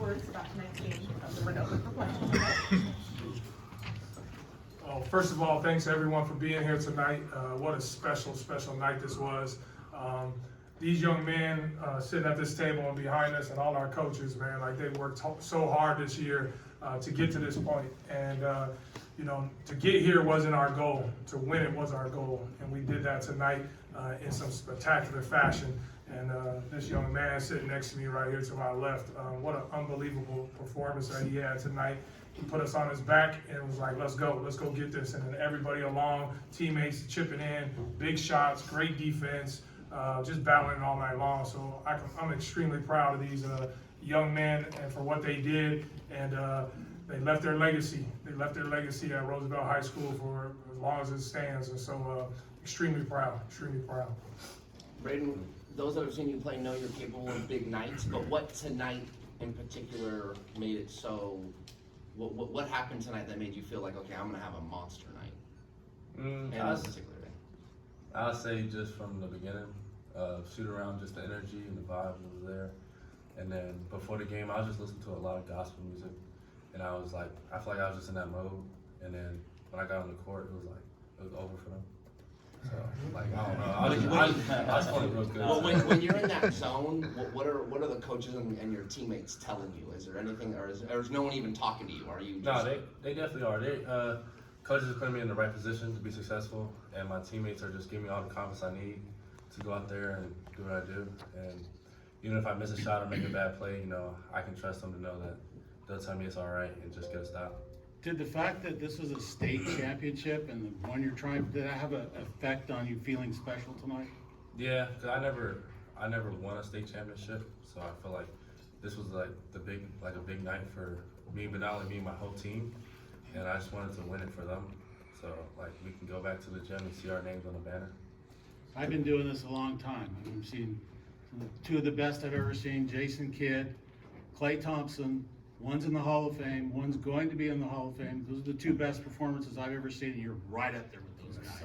Words about tonight's game. We're open for questions. Well, first of all, thanks everyone for being here tonight. What a special, special night this was. These young men sitting at this table and behind us, and all our coaches, man, like they worked so hard this year to get to this point. And you know, to get here wasn't our goal. To win it was our goal, and we did that tonight in some spectacular fashion. And this young man sitting next to me right here to my left, what an unbelievable performance that he had tonight. He put us on his back and was like, let's go get this. And then everybody along, teammates chipping in, big shots, great defense, just battling all night long. So I'm extremely proud of these young men and for what they did. And they left their legacy. They left their legacy at Roosevelt High School for as long as it stands. And so extremely proud, extremely proud. Brayden, those that have seen you play know you're capable of big nights, but what tonight in particular made it so, what happened tonight that made you feel like, okay, I'm going to have a monster night? I'll say just from the beginning, shoot around, just the energy and the vibe was there. And then before the game, I was just listening to a lot of gospel music. And I was like, I feel like I was just in that mode. And then when I got on the court, it was over for them. So, like, I don't know. I was playing real good. Well, when you're in that zone, what are the coaches and your teammates telling you? Is there anything, or is no one even talking to you? Are you just... No, they definitely are. Coaches are putting me in the right position to be successful, and my teammates are just giving me all the confidence I need to go out there and do what I do. And even if I miss a shot or make a bad play, you know, I can trust them to know that they'll tell me it's all right and just get a stop. Did the fact that this was a state championship and the one you're trying, did that have an effect on you feeling special tonight? Yeah, because I never won a state championship, so I feel like this was like a big night for me, but not only me, my whole team, and I just wanted to win it for them. So like we can go back to the gym and see our names on the banner. I've been doing this a long time. I've seen two of the best I've ever seen: Jason Kidd, Klay Thompson. One's in the Hall of Fame, one's going to be in the Hall of Fame. Those are the two best performances I've ever seen, and you're right up there with those guys.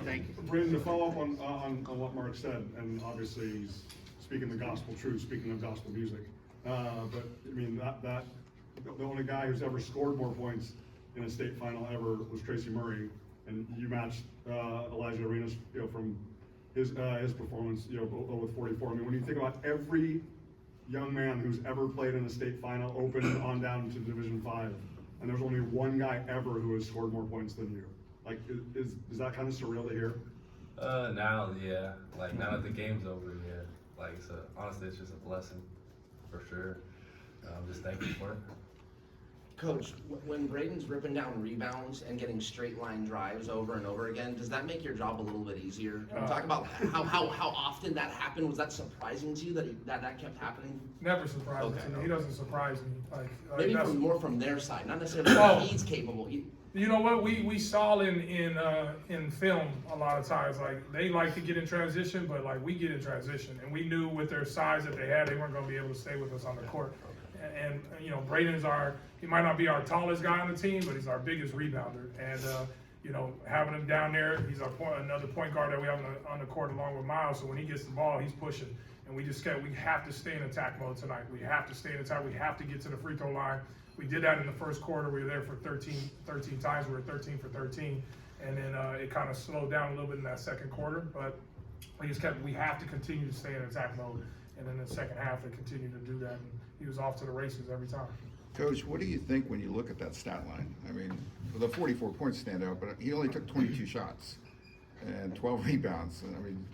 Thank you. Brayden, to follow up on what Mark said, and obviously he's speaking the gospel truth, speaking of gospel music. But I mean, the only guy who's ever scored more points in a state final ever was Tracy Murray, and you matched Elijah Arenas, you know, from his performance, you know, with 44. I mean, when you think about every young man who's ever played in a state final, open on down to Division 5, and there's only one guy ever who has scored more points than you. Like, is that kind of surreal to hear? Now, yeah. Like now that the game's over, yeah. Like honestly, it's just a blessing, for sure. I'm just thankful for it. Coach, when Brayden's ripping down rebounds and getting straight line drives over and over again, does that make your job a little bit easier? Can you talk about how often that happened? Was that surprising to you that kept happening? Never surprising to me. He doesn't surprise me. Maybe more from their side, not necessarily what he's capable. You know what, we saw in film a lot of times, like they like to get in transition, but like we get in transition, and we knew with their size that they had, they weren't going to be able to stay with us on the court. And you know, Brayden's he might not be our tallest guy on the team, but he's our biggest rebounder. And you know, having him down there, he's another point guard that we have on the court along with Miles. So when he gets the ball, he's pushing. And we have to stay in attack mode tonight. We have to stay in attack. We have to get to the free throw line. We did that in the first quarter. We were there for 13 times. We were 13 for 13. And then it kind of slowed down a little bit in that second quarter. But we have to continue to stay in attack mode. And in the second half, they continued to do that. And he was off to the races every time. Coach, what do you think when you look at that stat line? I mean, the 44 points stand out, but he only took 22 shots and 12 rebounds. And I mean,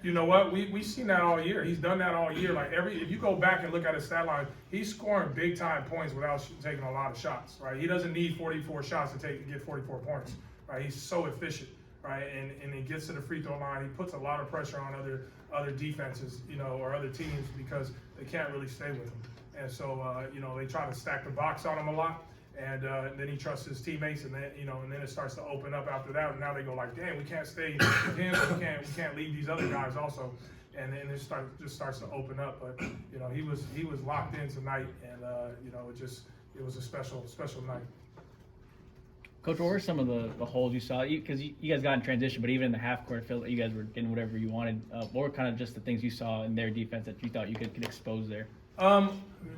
you know what? We've seen that all year. He's done that all year. Like if you go back and look at his stat line, he's scoring big time points without taking a lot of shots. Right? He doesn't need 44 shots to get 44 points. Right? He's so efficient. Right? And he gets to the free throw line. He puts a lot of pressure on other defenses, you know, or other teams because they can't really stay with him. And so, you know, they try to stack the box on him a lot, and then he trusts his teammates, and then, you know, and then it starts to open up after that. And now they go like, damn, we can't stay with him, but we can't leave these other guys also. And then it starts to open up. But you know, he was locked in tonight, and you know, it just it was a special night. Coach, what were some of the holes you saw? Because you guys got in transition, but even in the half court, I feel like you guys were getting whatever you wanted. What were kind of just the things you saw in their defense that you thought you could expose there?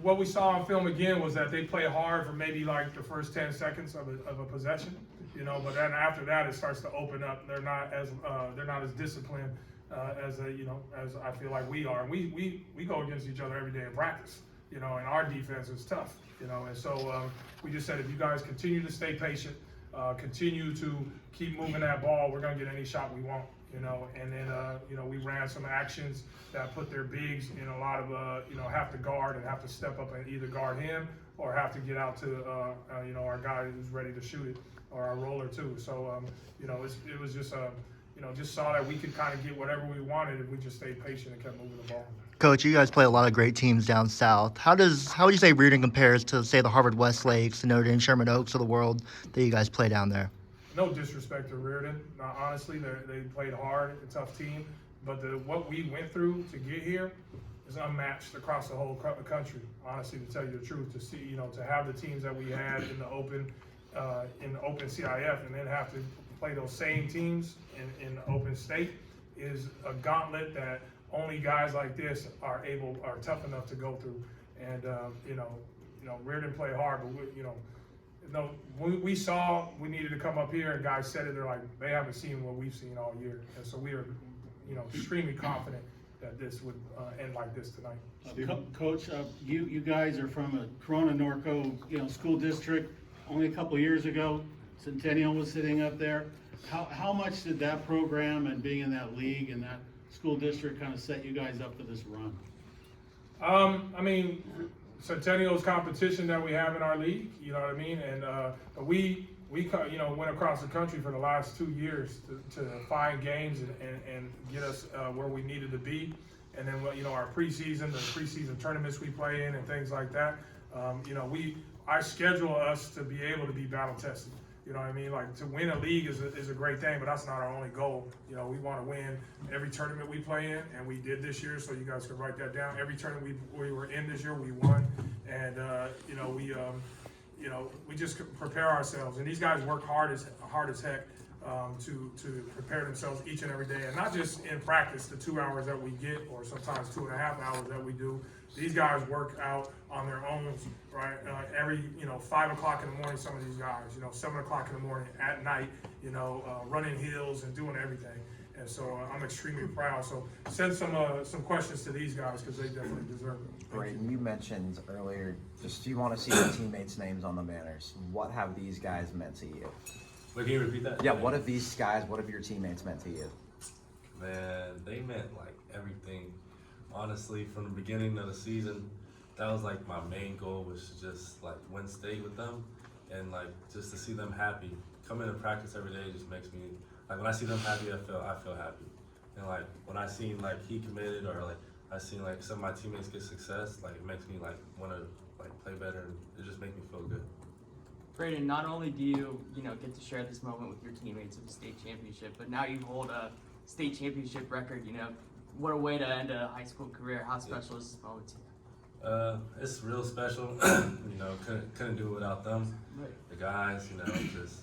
What we saw on film again was that they play hard for maybe like the first 10 seconds of a possession, you know. But then after that, it starts to open up. They're not as disciplined as I feel like we are. We go against each other every day in practice, you know, and our defense is tough, you know. And so we just said, if you guys continue to stay patient, continue to keep moving that ball, we're gonna get any shot we want, you know. And then we ran some actions that put their bigs in a lot of have to guard and have to step up and either guard him or have to get out to our guy who's ready to shoot it, or our roller too. So it was just just saw that we could kind of get whatever we wanted if we just stayed patient and kept moving the ball. Coach, you guys play a lot of great teams down south. How would you say Riordan compares to, say, the Harvard Westlakes, the Notre Dame Sherman Oaks of the world that you guys play down there? No disrespect to Riordan. Honestly, they played hard, a tough team. But what we went through to get here is unmatched across the whole country. Honestly, to tell you the truth, to see, to have the teams that we had in the open CIF, and then have to play those same teams in the open state is a gauntlet that only guys like this are tough enough to go through. And Riordan played hard, but we saw we needed to come up here, and guys said it. They're like, they haven't seen what we've seen all year, and so we are, extremely confident that this would end like this tonight. Coach, you guys are from a Corona Norco, school district. Only a couple of years ago, Centennial was sitting up there. How much did that program and being in that league and that school district kind of set you guys up for this run? Centennial's competition that we have in our league, you know what I mean? And but we went across the country for the last 2 years to find games and get us where we needed to be. And then our the preseason tournaments we play in and things like that. I schedule us to be able to be battle tested. You know what I mean? Like, to win a league is a great thing, but that's not our only goal. We want to win every tournament we play in, and we did this year, so you guys can write that down. Every tournament we were in this year, we won. And, we just prepare ourselves. And these guys work hard as heck to prepare themselves each and every day. And not just in practice, the 2 hours that we get, or sometimes 2.5 hours that we do. These guys work out on their own, right? Every 5 o'clock in the morning, some of these guys, 7 o'clock in the morning, at night, running hills and doing everything. And so I'm extremely proud. So send some questions to these guys, because they definitely deserve it. Brayden, you mentioned earlier, just you want to see your teammates' names on the banners. What have these guys meant to you? Wait, can you repeat that? Yeah, what have your teammates meant to you? Man, they meant like everything. Honestly, from the beginning of the season, that was like my main goal, was to just like win state with them, and like just to see them happy. Coming to practice every day just makes me, like, when I see them happy, I feel happy. And like when I seen like he committed, or like I seen like some of my teammates get success, like it makes me like want to like play better, and it just makes me feel good. Brayden, not only do you get to share this moment with your teammates of the state championship, but now you hold a state championship record. What a way to end a high school career. How special is this moment to you? It's real special. Couldn't do it without them. Right. The guys, just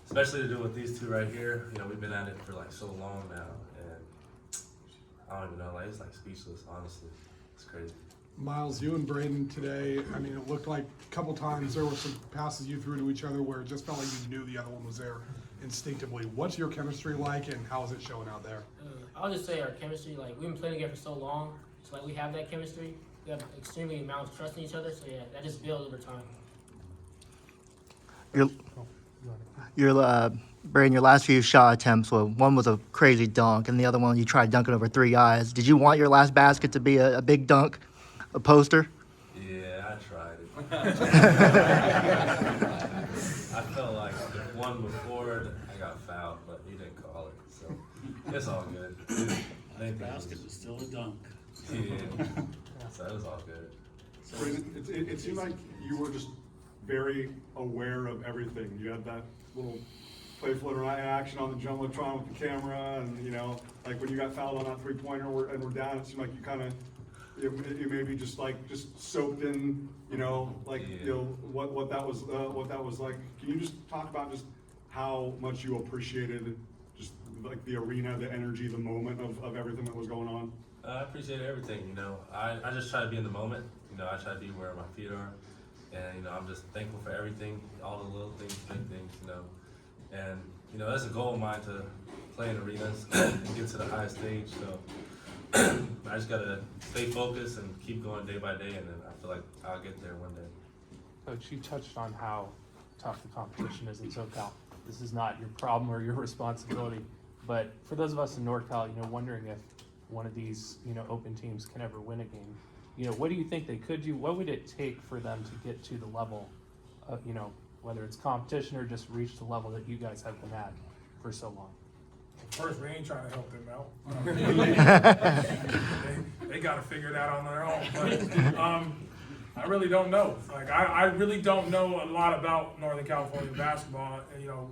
especially to do it with these two right here. We've been at it for like so long now, and I don't even know. Like, it's like speechless. Honestly, it's crazy. Miles, you and Brayden today, it looked like a couple times there were some passes you threw to each other where it just felt like you knew the other one was there instinctively. What's your chemistry like, and how is it showing out there? I'll just say our chemistry, like, we've been playing together for so long, so like we have that chemistry. We have extremely amount of trust in each other, so yeah, that just builds over time. Brayden, your last few shot attempts, one was a crazy dunk, and the other one you tried dunking over 3 guys. Did you want your last basket to be a big dunk, a poster? Yeah, I tried it. I felt like the one before I got fouled, but he didn't call it, so it's all good. The basket was still a dunk. Yeah, so it was all good. Brayden, it seemed like you were just very aware of everything. You had that little play floater action on the jumbotron with the camera, and like when you got fouled on that 3-pointer and we're down, it seemed like you kind of it may be just soaked in, you know, what that was like. Can you just talk about just how much you appreciated just like the arena, the energy, the moment of everything that was going on? I appreciate everything, you know. I just try to be in the moment, you know. I try to be where my feet are, and, you know, I'm just thankful for everything, all the little things, big things, you know. And, you know, that's a goal of mine, to play in arenas and get to the highest stage, so I just gotta stay focused and keep going day by day, and then I feel like I'll get there one day. Coach, you touched on how tough the competition is in SoCal. This is not your problem or your responsibility, but for those of us in NorCal, you know, wondering if one of these, you know, open teams can ever win a game, you know, what do you think they could do? What would it take for them to get to the level of, you know, whether it's competition or just reach the level that you guys have been at for so long? First, we ain't trying to help them out. They got to figure it out on their own. But I really don't know. Like I really don't know a lot about Northern California basketball. And, you know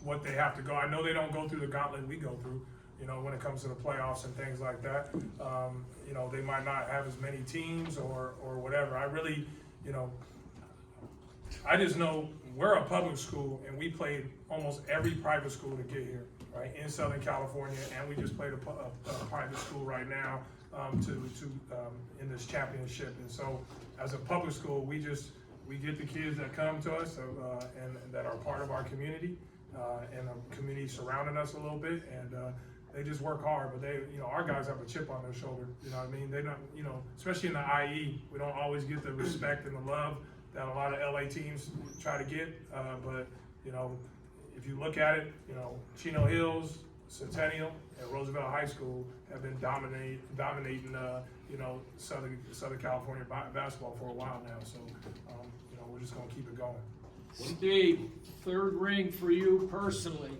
what they have to go. I know they don't go through the gauntlet we go through. You know, when it comes to the playoffs and things like that. You know, they might not have as many teams or whatever. I really, you know, I just know we're a public school and we played almost every private school to get here, right, in Southern California, and we just played a private school right now in this championship. And so, as a public school, we get the kids that come to us and that are part of our community and the community surrounding us a little bit, and they just work hard. But they, you know, our guys have a chip on their shoulder. You know what I mean? They don't, you know, especially in the IE, we don't always get the respect and the love that a lot of LA teams try to get, but you know, if you look at it, you know, Chino Hills, Centennial, and Roosevelt High School have been dominating, you know, Southern California basketball for a while now. So, you know, we're just gonna keep it going. Steve, third ring for you personally.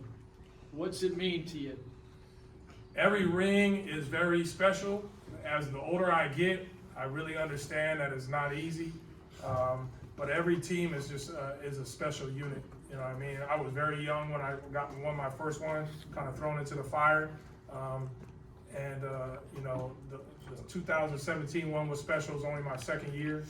What's it mean to you? Every ring is very special. As the older I get, I really understand that it's not easy. But every team is just is a special unit. You know what I mean? I was very young when I won my first one, kind of thrown into the fire. You know, the 2017 one was special. It was only my second year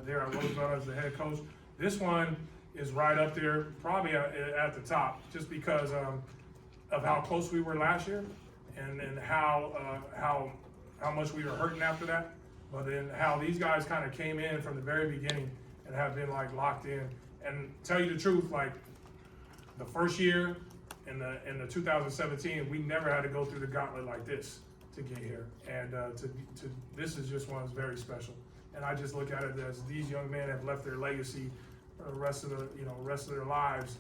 there at Roosevelt as the head coach. This one is right up there, probably at the top, just because of how close we were last year, and how much we were hurting after that. But then how these guys kind of came in from the very beginning and have been like locked in. And tell you the truth, like the first year in the 2017, we never had to go through the gauntlet like this to get here. And this is just one that's very special. And I just look at it as these young men have left their legacy for the rest of their lives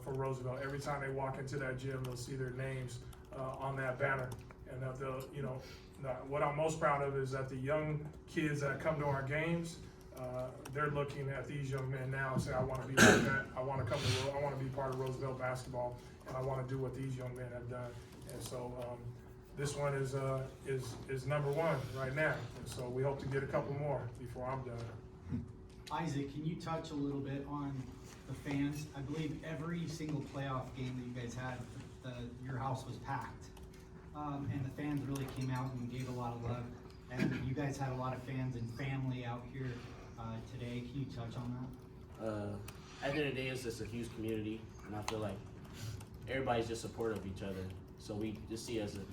for Roosevelt. Every time they walk into that gym, they'll see their names on that banner, and that they'll, you know. What I'm most proud of is that the young kids that come to our games, they're looking at these young men now and say, I want to be like that. I want to be part of Roosevelt basketball, and I want to do what these young men have done. And so this one is number one right now. And so we hope to get a couple more before I'm done. Isaac, can you touch a little bit on the fans? I believe every single playoff game that you guys had, your house was packed. And the fans really came out and gave a lot of love. And you guys had a lot of fans and family out here today. Can you touch on that? At the end of the day, it's just a huge community, and I feel like everybody's just supportive of each other. So we just see it as a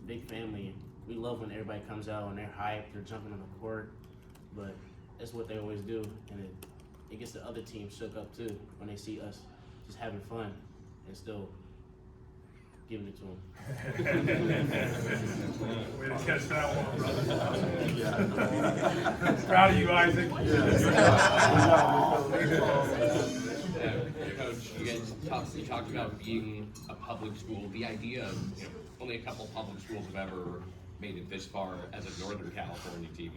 big family. We love when everybody comes out and they're hyped, they're jumping on the court, but that's what they always do, and it gets the other team shook up too when they see us just having fun and still giving it to them. Way to catch that one, brother. Proud of you, Isaac. Coach, you talked about being a public school. The idea of only a couple public schools have ever made it this far as a Northern California team.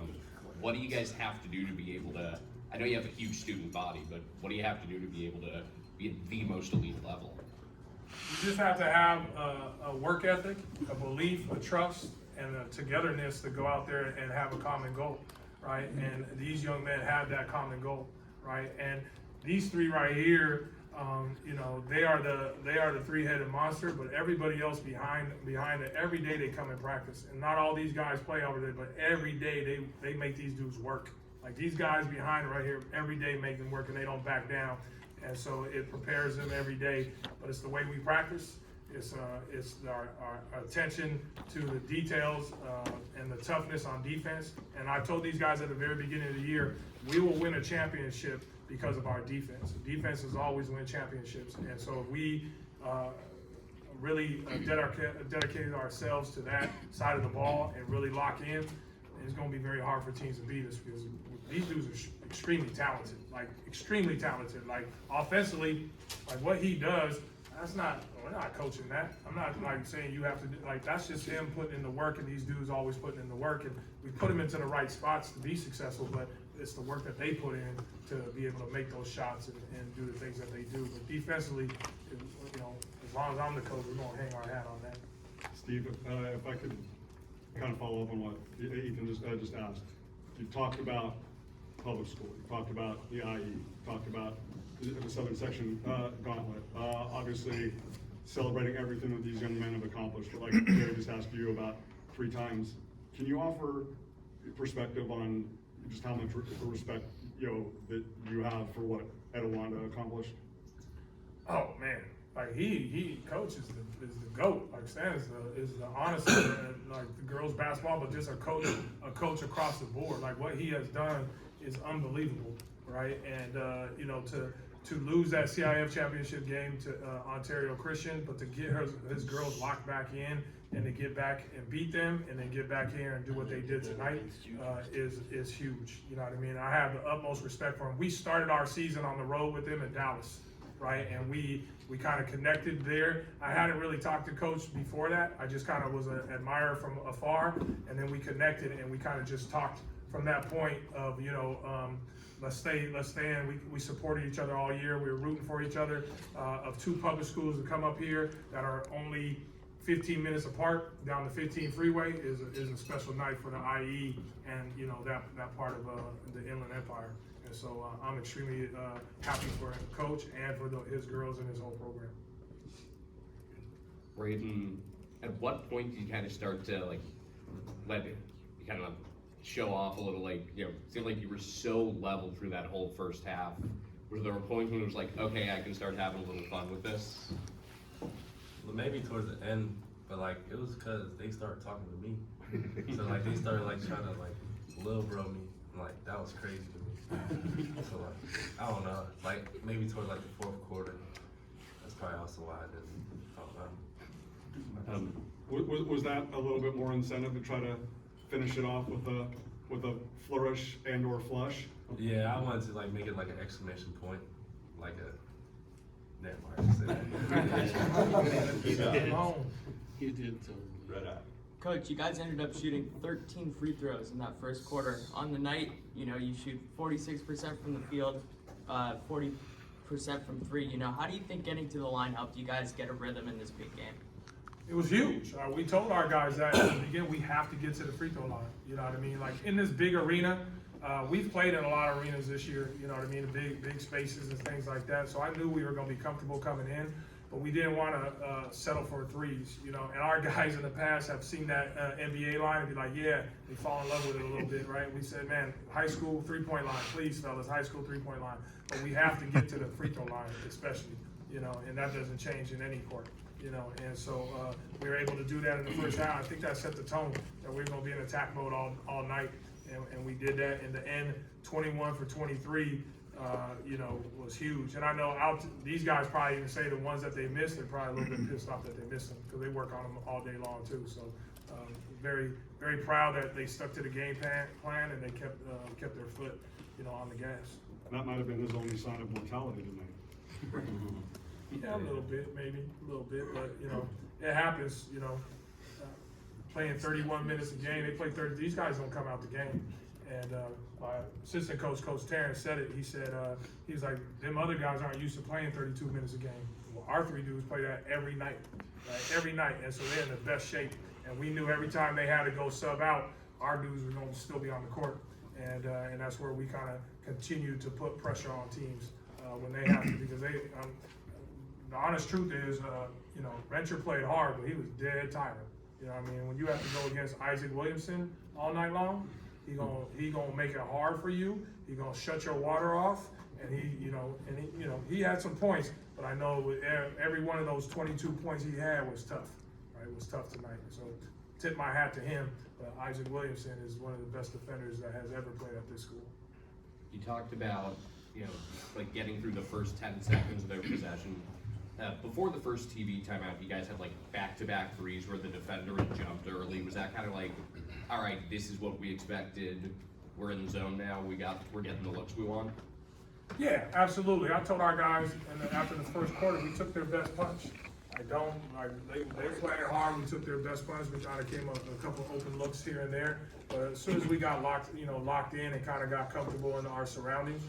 What do you guys have to do to be able to? I know you have a huge student body, but what do you have to do to be able to be at the most elite level? You just have to have a work ethic, a belief, a trust, and a togetherness to go out there and have a common goal, right? And these young men have that common goal, right? And these three right here, You know, they are the three-headed monster, but everybody else behind it, every day they come and practice. And not all these guys play over there, but every day they make these dudes work. Like these guys behind right here, every day make them work and they don't back down. And so it prepares them every day, but it's the way we practice. It's our attention to the details and the toughness on defense. And I told these guys at the very beginning of the year, we will win a championship because of our defense. Defenses always win championships. And so if we really dedicated ourselves to that side of the ball and really lock in, it's going to be very hard for teams to beat us because these dudes are extremely talented, like extremely talented. Like offensively, like what he does, we're not coaching that. I'm not like saying you have to do, like that's just him putting in the work, and these dudes always putting in the work, and we put them into the right spots to be successful, but it's the work that they put in to be able to make those shots and do the things that they do. But defensively, you know, as long as I'm the coach, we're gonna hang our hat on that. Steve, if I could kind of follow up on what Ethan just asked. You talked about public school, you talked about the IE, you talked about the Southern Section Gauntlet. Obviously, celebrating everything that these young men have accomplished, but like Jerry just asked you about 3 times, can you offer perspective on just how much respect, you know, that you have for what Etowanda accomplished? Oh man, like coach is the GOAT. Like Stan is the honest like the girls basketball, but just a coach across the board. Like what he has done is unbelievable, right? And you know, to lose that CIF championship game to Ontario Christian, but to get his girls locked back in and to get back and beat them and then get back here and do what they did tonight is huge. You know what I mean? I have the utmost respect for them. We started our season on the road with them in Dallas, right? And we kind of connected there. I hadn't really talked to Coach before that. I just kind of was an admirer from afar, and then we connected and we kind of just talked from that point of, you know, let's stay in. We supported each other all year. We were rooting for each other. Of 2 public schools to come up here that are only 15 minutes apart down the 15 freeway is a special night for the IE and, you know, that part of the Inland Empire. And so I'm extremely happy for Coach and for his girls and his whole program. Brayden, at what point did you kind of start to like let it kind of show off a little? Like, you know, it seemed like you were so level through that whole first half. Was there a point when it was like, okay, I can start having a little fun with this? Well, maybe towards the end, but like it was because they started talking to me. So like they started like trying to like little bro me. And, like that was crazy to me. So like I don't know, like maybe towards like the 4th quarter. That's probably also why I didn't. I don't know. Was that a little bit more incentive to try to finish it off with a flourish and or flush? Yeah, I wanted to like make it like an exclamation point, like a. Never mind. You did too. Coach, you guys ended up shooting 13 free throws in that first quarter. On the night, you know, you shoot 46% from the field, 40% from 3. You know, how do you think getting to the line helped you guys get a rhythm in this big game? It was huge. We told our guys that at the beginning, we have to get to the free throw line. You know what I mean? Like in this big arena, we've played in a lot of arenas this year, you know what I mean? Big spaces and things like that. So I knew we were going to be comfortable coming in, but we didn't want to settle for threes, you know? And our guys in the past have seen that NBA line and be like, yeah, they fall in love with it a little bit, right? We said, man, high school 3-point line, please, fellas, high school 3-point line. But we have to get to the free throw line, especially, you know, and that doesn't change in any court. You know, and so we were able to do that in the first half. I think that set the tone that we were going to be in attack mode all night, and we did that. In the end, 21 for 23, you know, was huge. And I know these guys probably even say the ones that they missed, they're probably a little bit pissed off that they missed them because they work on them all day long too. So very, very proud that they stuck to the game plan and they kept their foot, you know, on the gas. That might have been his only sign of mortality tonight. Yeah, a little bit, maybe a little bit, but you know, it happens. You know, playing 31 minutes a game, they play 30. These guys don't come out the game. And my assistant coach, Coach Terrence, said it. He said he was like, them other guys aren't used to playing 32 minutes a game. Well, our 3 dudes play that every night, right? Every night, and so they're in the best shape. And we knew every time they had to go sub out, our dudes were going to still be on the court. And that's where we kind of continue to put pressure on teams when they have to, because the honest truth is, you know, Venture played hard, but he was dead tired. You know what I mean? When you have to go against Isaac Williamson all night long, he gonna make it hard for you. He gonna shut your water off, and he had some points, but I know with every one of those 22 points he had was tough. Right? It was tough tonight. So tip my hat to him. Isaac Williamson is one of the best defenders that has ever played at this school. You talked about, you know, like getting through the first 10 seconds of their possession. Before the first TV timeout, you guys had like back-to-back threes where the defender had jumped early. Was that kind of like, all right, this is what we expected. We're in the zone now. We're getting the looks we want. Yeah, absolutely. I told our guys, and after the first quarter, we took their best punch. They played hard. We took their best punch. We kind of came up with a couple open looks here and there. But as soon as we got locked in and kind of got comfortable in our surroundings,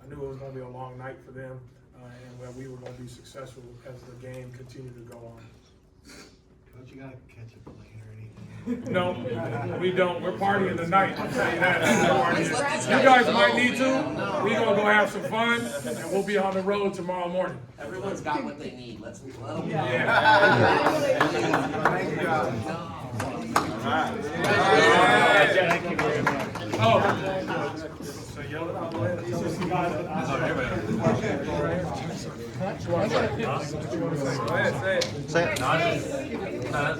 I knew it was going to be a long night for them, and that we were going to be successful as the game continued to go on. Coach, you got to catch a plane or anything? No, we don't. We're partying tonight. I'll tell you that. You guys might need to. We're going to go have some fun, and we'll be on the road tomorrow morning. Everyone's got what they need. Let them go.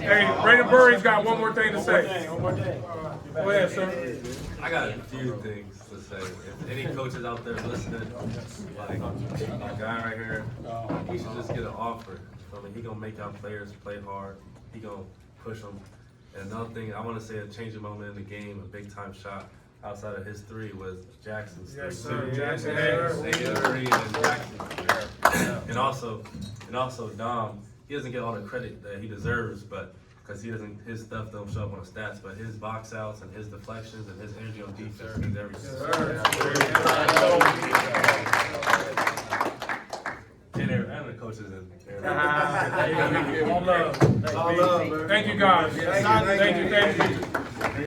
Hey, Brayden Burries got one more thing to say. Go ahead, sir. I got a few things to say. If any coaches out there listening, like our guy right here, he should just get an offer. I mean, he gonna make our players play hard. He gonna push them. And another thing, I want to say a changing moment in the game, a big time shot outside of his three was Jackson's three. Yes, sir. Jackson, and also Dom. He doesn't get all the credit that he deserves, but because his stuff don't show up on the stats, but his box outs and his deflections and his energy on defense means everything. And the coaches in All love. Thank you, guys. Thank you.